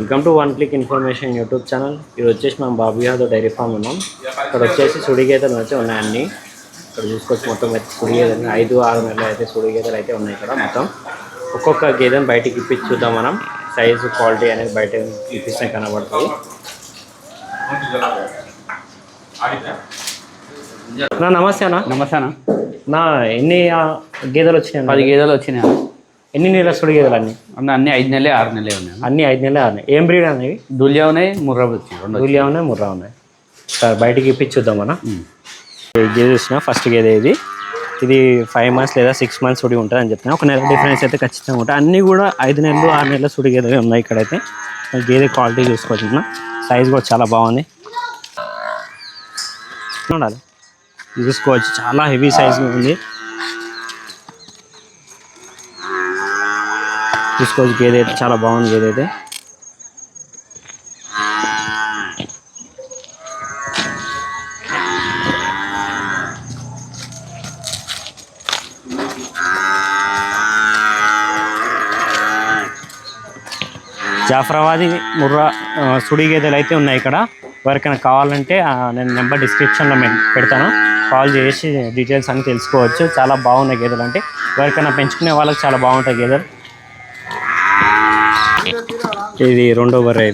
Welcome to one click information YouTube channel. ఇది వచ్చేసి మనం బాబు యాదవ్ డైరీ ఫామ్ ఉన్నాం. ఇక్కడ వచ్చేసి సుడి గేదెలు అయితే ఉన్నాయి అన్నీ. ఇక్కడ చూసుకోవచ్చు మొత్తం అయితే సుడి గేదెలు 5-6 నెలలు అయితే సుడి గేదెలు అయితే ఉన్నాయి ఇక్కడ మొత్తం. ఒక్కొక్క గేదెను బయటికి ఇప్పించి చూద్దాం మనం. సైజు క్వాలిటీ అనేది బయట ఇప్పిస్తే కనబడుతుంది. నమస్తే అన్న. నమస్తే అన్న. నా ఎన్ని గేదెలు వచ్చినాయి? 10 గేదెలు వచ్చినాయి. ఎన్ని నెలల సుడి గేదెలు అన్నీ? అన్నీ 5 నెలలే 6 నెలలే ఉన్నాయి. అన్నీ 5 నెలలే 6 నెలలు. ఏం బ్రీడ్ అనేవి? దులియా ఉన్నాయి, ముర్రా వచ్చి దులియా ఉన్నాయి, ముర్రా ఉన్నాయి. సార్ బయటికి ఇప్పించుద్దాం మనం. గేదె వచ్చిన ఫస్ట్ గేదె ఇది 5 months లేదా 6 months సుడి ఉంటుంది అని చెప్తున్నా. ఒక నెల డిఫరెన్స్ అయితే ఖచ్చితంగా ఉంటాయి. అన్నీ కూడా 5 నెలలు 6 నెలల సుడి గేదెలు ఉన్నాయి ఇక్కడైతే. గేదె క్వాలిటీ చూసుకోవచ్చు. సైజ్ కూడా చాలా బాగుంది. ఉండాలి చూసుకోవచ్చు, చాలా హెవీ సైజ్ ఉంది. చూసుకోవచ్చు గేదె అయితే చాలా బాగుంది. గేదె అయితే జాఫరాబాదీ ముర్రా సుడి గేదెలు అయితే ఉన్నాయి ఇక్కడ. ఎవరికైనా కావాలంటే నేను నెంబర్ డిస్క్రిప్షన్లో పెడతాను. కాల్ చేసి డీటెయిల్స్ అన్నీ తెలుసుకోవచ్చు. చాలా బాగున్నాయి గేదెలు. అంటే ఎవరికైనా పెంచుకునే వాళ్ళకి చాలా బాగుంటాయి గేదెలు. ఇది రెండో బర్రె.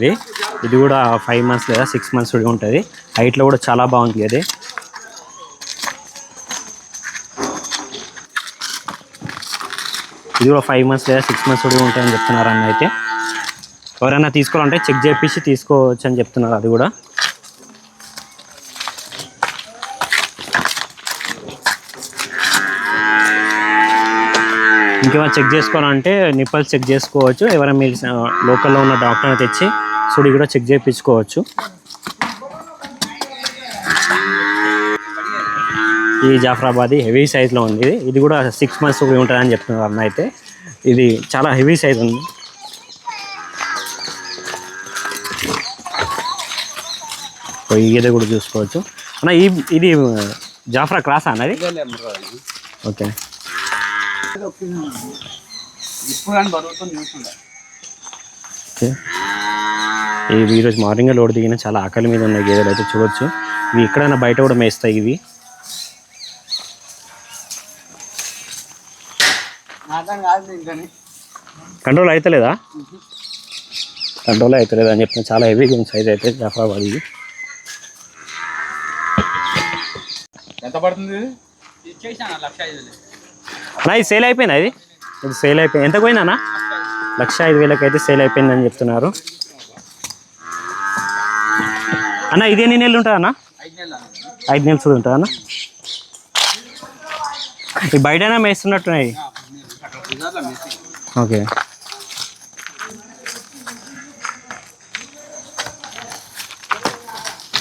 ఇది కూడా 5 months లేదా 6 months సుడి ఉంటుంది. హైట్లో కూడా చాలా బాగుంది అది. ఇది కూడా 5 months లేదా 6 months సుడి ఉంటాయని చెప్తున్నారు అన్న. అయితే ఎవరైనా తీసుకోవాలంటే చెక్ చేపించి తీసుకోవచ్చు అని చెప్తున్నారు. అది కూడా ఇంకేమైనా చెక్ చేసుకోవాలంటే నిప్పల్స్ చెక్ చేసుకోవచ్చు. ఎవరైనా మీరు లోకల్లో ఉన్న డాక్టర్ని తెచ్చి సుడి కూడా చెక్ చేయించుకోవచ్చు. ఈ జాఫరాబాదీ హెవీ సైజ్లో ఉంది. ఇది కూడా 6 months సుడి ఉంటుందని చెప్తున్నారు అన్న. అయితే ఇది చాలా హెవీ సైజ్ ఉంది. ఈ గేదె కూడా చూసుకోవచ్చు అన్న. ఇది జాఫ్రా క్రాస్ అన్నది. ఓకే. ఇవి ఈరోజు మార్నింగ్ లోడ్ దిగిన చాలా ఆకలి మీద ఉన్నాయి గేదెలు అయితే చూడొచ్చు. ఇవి ఎక్కడైనా బయట కూడా మేస్తాయి. ఇవి కంట్రోల్ అవుతలేదా? కంట్రోల్ అవుతలేదా అని చెప్పిన. చాలా హెవీగా ఉంది సైజ్ అయితే జాఫరాబాద్. ఇది ఎంత పడుతుంది? ఇది సేల్ అయిపోయింది. ఇది సేల్ అయిపోయింది. ఎంత పోయింది అన్న? 1,05,000 అయితే సేల్ అయిపోయిందని చెప్తున్నారు అన్న. ఇది ఎన్ని నెలలు ఉంటుంది అన్న? 5 నెలలు చూడు ఉంటుంది అన్న. ఈ బయటైనా మేస్తున్నట్టున్నాయి. ఓకే.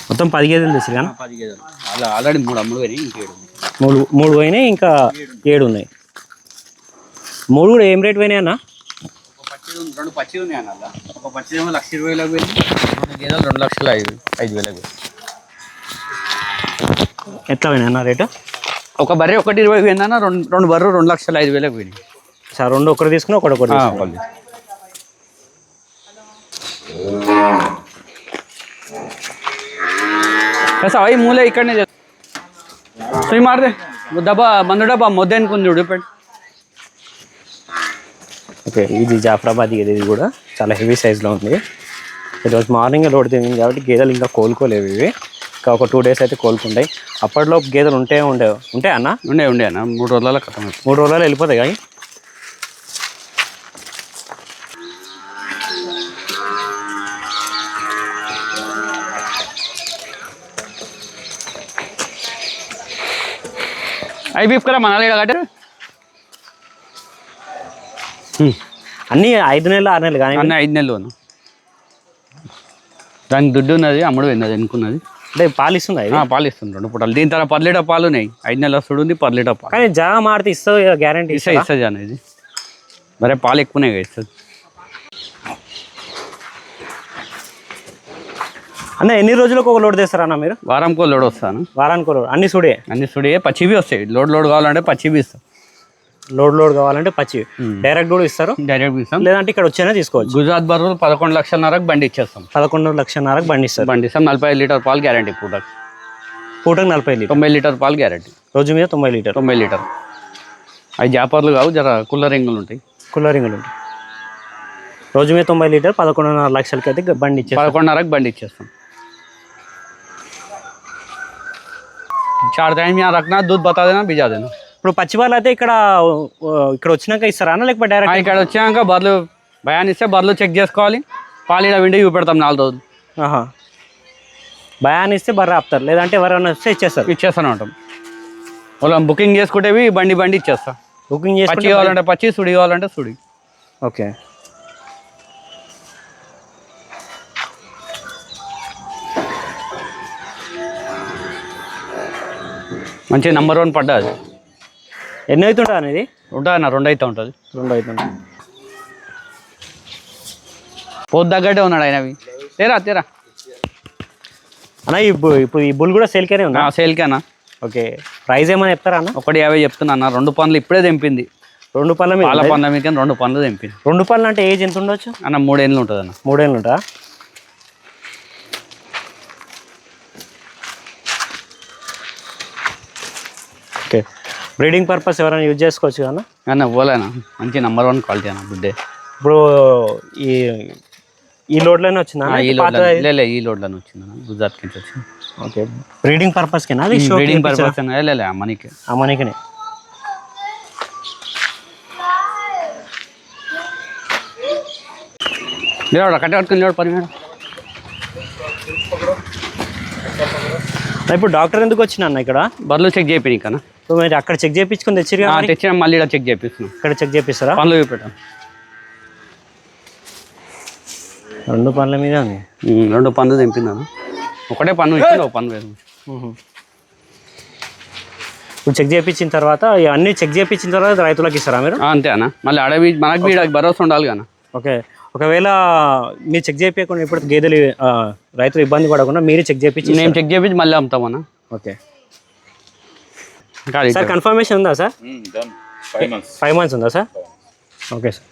మొత్తం 10 గేదెలు తెచ్చారు కానీ 10 గేదెలు ఆల్రెడీ 3 అమ్ముడు పోయినాయి. ఇంకా 3 పోయినాయి. ఇంకా 7 ఉన్నాయి. 3 కూడా ఏం రేట్ పోయినాయి అన్న? 2 పచ్చి ఉన్నాయి అన్న. ఒక పచ్చి ఏమో 1,20,000 పోయింది. 2 గేదెలు 2,05,000. ఎట్లా పోయినాయి అన్న రేటు? ఒక బర్రె 1,20,000 పోయింది అన్న. 2 బర్రెలు 2,05,000 పోయినాయి. సార్ 2 ఒకటి తీసుకుని ఒకటి తీసుకోవాలి. అవి మూలే ఇక్కడనే సుయి మారదే డబ్బా మందు డబ్బా మొద్దు అనుకుంది చూడు. ఓకే. ఇది జాఫరాబాద్ గేదె. ఇది కూడా చాలా హెవీ సైజ్లో ఉంది. ఈరోజు మార్నింగ్ లోడ్ తింది కాబట్టి గేదెలు ఇంకా కోలుకోలేవు. ఇవి ఇంకా ఒక 2 days అయితే కోలుకుంటాయి. అప్పట్లో గేదెలు ఉంటాయి అన్న. ఉండే అన్న. 3 రోజుల కథ. 3 రోజులు వెళ్ళిపోతాయి కానీ. అవి బీఫ్ కరా మనాలి కట్టారు. అన్నీ 5 నెలలు 6 నెలలు కానీ. అన్నీ 5 నెలలు. దానికి దుడ్డు ఉన్నది, అమ్ముడు పోయింది అనుకున్నది. అంటే పాలు ఇస్తుంది. పాలు ఇస్తుంది 2 పూటలు. దీని తర్వాత 10 లీటర్ పాలు ఉన్నాయి. 5 నెలల సుడు ఉంది, 10 లీటర్ పాలు. కానీ జాగా మాడితే ఇస్తుంది, గ్యారంటీ ఇస్తుంది అన్న. ఇది మరే పాలు ఎక్కువనే ఇస్తుంది అన్న. ఎన్ని రోజులకు ఒక లోడ్ తెస్తారన్న మీరు? వారానికి లోడ్ వస్తాను. వారానికి లోడ్. అన్ని సుడే పచ్చివి వస్తాయి. లోడ్ కావాలంటే పచ్చివి ఇస్తాం. లోడ్ కావాలంటే పచ్చి డైరెక్ట్ కూడా ఇస్తారు, డైరెక్ట్ ఇస్తాం. లేదంటే ఇక్కడ వచ్చేనా తీసుకోవచ్చు. గుజరాత్ బర్రెలు 11,00,000కి బండి ఇచ్చేస్తాం. 11,00,000కి బండి ఇస్తారు. బండి ఇస్తాం. 45 లీటర్ పాలు గ్యారంటీ. పూటకు 40 లీటర్, 90 లీటర్ పాలు గ్యారంటీ. రోజు మీద 90 లీటర్. అవి జాపర్లు కావు, జర కుల్లరింగులు ఉంటాయి. కుల్లరింగులు ఉంటాయి. రోజు మీద 90 లీటర్ 11.5 లక్షలకి అయితే బండి ఇచ్చేస్తాం. 11.5కి బండి ఇచ్చేస్తాం. 4 टाइम यहाँ रखना, दूध बता देना, भिजा देना. ఇప్పుడు పచ్చి పాలు అయితే ఇక్కడ వచ్చినాక ఇస్తారా లేకపోతే డైరెక్ట్? ఇక్కడ వచ్చాక బర్రెలు భయాన్ని ఇస్తే బర్రెలు చెక్ చేసుకోవాలి. పాలు ఇక్కడ విండి చూపెడతాం 4 రోజులు. భయాన్ని ఇస్తే బర్రె ఆపుతారు, లేదంటే ఎవరైనా వస్తే ఇచ్చేస్తాను ఉంటాం. వాళ్ళ బుకింగ్ చేసుకుంటేవి బండి ఇచ్చేస్తా. బుకింగ్ చేసి పచ్చి కావాలంటే పచ్చి, సుడి కావాలంటే సుడి. ఓకే. మంచి నెంబర్ 1 పడ్డా. అది ఎన్ని అవుతుంటుంది అనేది? ఉంటుంది అన్న, 2 అయితే ఉంటుంది. 2 అవుతుంది. పోతు తగ్గట్టే ఉన్నాడు ఆయనవి. తేరా అన్న ఇప్పుడు ఈ బుల్ కూడా సేల్కేనే ఉందా? సేల్కేనా. ఓకే. ప్రైస్ ఏమైనా చెప్తారా అన్న? 150 చెప్తున్నా అన్న. 2 పనులు ఇప్పుడే తెంపింది. 2 పళ్ళ మీద? పాల పండ్ల మీద 2 పనులు తెంపింది. 2 పళ్ళు అంటే ఏజ్ ఎంత ఉండొచ్చు అన్న? 3 ఏళ్ళు ఉంటుంది అన్న. 3 ఏళ్ళు ఉంటా? ఓకే. బ్రీడింగ్ పర్పస్ ఎవరైనా యూజ్ చేసుకోవచ్చు కదా అన్న? పోలేనా, మంచి నెంబర్ 1 క్వాలిటీ అన్న బుడ్డే. ఇప్పుడు ఈ లోడ్లోనే వచ్చిందా? ఈ లోడ్లోనే వచ్చిందన్న, గుజరాత్ కింద వచ్చింది. ఓకే. బ్రీడింగ్ పర్పస్కేనా? అది బ్రీడింగ్ పర్పస్ అమ్మనికే. అమ్మనికనే. కట్ట కట్టుకుని పని మేడం. ఇప్పుడు డాక్టర్ ఎందుకు వచ్చినా అన్న ఇక్కడ? బర్రెలు చెక్ చేయి కన్నా. ఇప్పుడు మీరు అక్కడ చెక్ చేయించుకుని తెచ్చిరు? తెచ్చిన మళ్ళీ ఇక్కడ చెక్ చేపిస్తున్నాం. ఇక్కడ చెక్ చేపిస్తారా? పనులు చూపెట్టాం. 2 పనుల మీద ఉంది. 2 పనులు తెంపిందాను. ఒకటే పన్ను ఇచ్చింది, ఒక పన్ను వేరు. ఇప్పుడు చెక్ చేయించిన తర్వాత అన్నీ చెక్ చేయించిన తర్వాత రైతులకు ఇస్తారా మీరు? అంతే అన్న. మళ్ళీ అడవి మనకు భరోసా ఉండాలి కదా. ఓకే. ఒకవేళ మీరు చెక్ చేయకుండా ఇప్పుడు గేదెలు రైతులు ఇబ్బంది పడకుండా మీరు చెక్ చేయించి? మేము చెక్ చేయించి మళ్ళీ అమ్ముతామన్నా. Okay sir. కన్ఫర్మేషన్ ఉందా సార్? 5 months ఉందా సార్? Okay sir.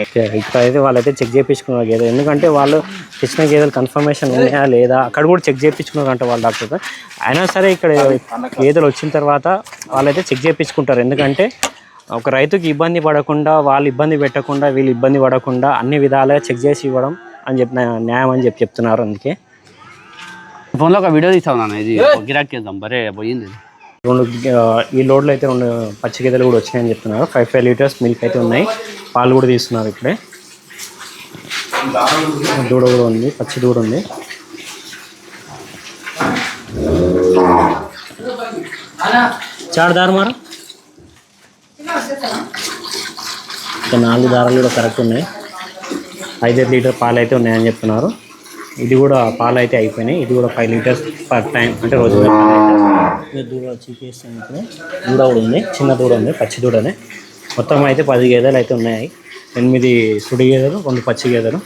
ఓకే. ఇప్పుడైతే వాళ్ళైతే చెక్ చేయించుకున్నారు గేదె, ఎందుకంటే వాళ్ళు తెచ్చిన గేదెలు కన్ఫర్మేషన్ ఉన్నాయా లేదా అక్కడ కూడా చెక్ చేయించుకున్నారంట వాళ్ళ డాక్టర్. అయినా సరే ఇక్కడ గేదెలు వచ్చిన తర్వాత వాళ్ళైతే చెక్ చేయించుకుంటారు, ఎందుకంటే ఒక రైతుకి ఇబ్బంది పడకుండా, వాళ్ళు ఇబ్బంది పెట్టకుండా, వీళ్ళు ఇబ్బంది పడకుండా అన్ని విధాలుగా చెక్ చేసి ఇవ్వడం అని న్యాయం అని చెప్తున్నారు. అందుకే ఫోన్లో ఒక వీడియో తీసాను నాన్న, ఇది గిరాక్ చేద్దాం. బరే పోయింది. 2 ఈ లోడ్లో అయితే 2 పచ్చి గేదెలు కూడా వచ్చినాయని చెప్తున్నారు. 5 లీటర్స్ మిల్క్ అయితే ఉన్నాయి. పాలు కూడా తీస్తున్నారు ఇక్కడే. దూడ కూడా ఉంది, పచ్చి దూడ ఉంది. చార్ దారు మారా 4 దారాలు కూడా కరెక్ట్ ఉన్నాయి. 5 లీటర్ పాలు అయితే ఉన్నాయని చెప్తున్నారు. ఇది కూడా పాలు అయితే అయిపోయినాయి. ఇది కూడా 5 లీటర్స్ పర్ టైం, అంటే రోజు దూడ చీకేస్తాను. ఇప్పుడు దూడ కూడా ఉంది, చిన్న దూడ ఉంది, పచ్చి దూడనే. మొత్తం అయితే 10 గేదెలు అయితే ఉన్నాయి. 8 సుడి గేదెలు, 2 పచ్చి గేదెలు.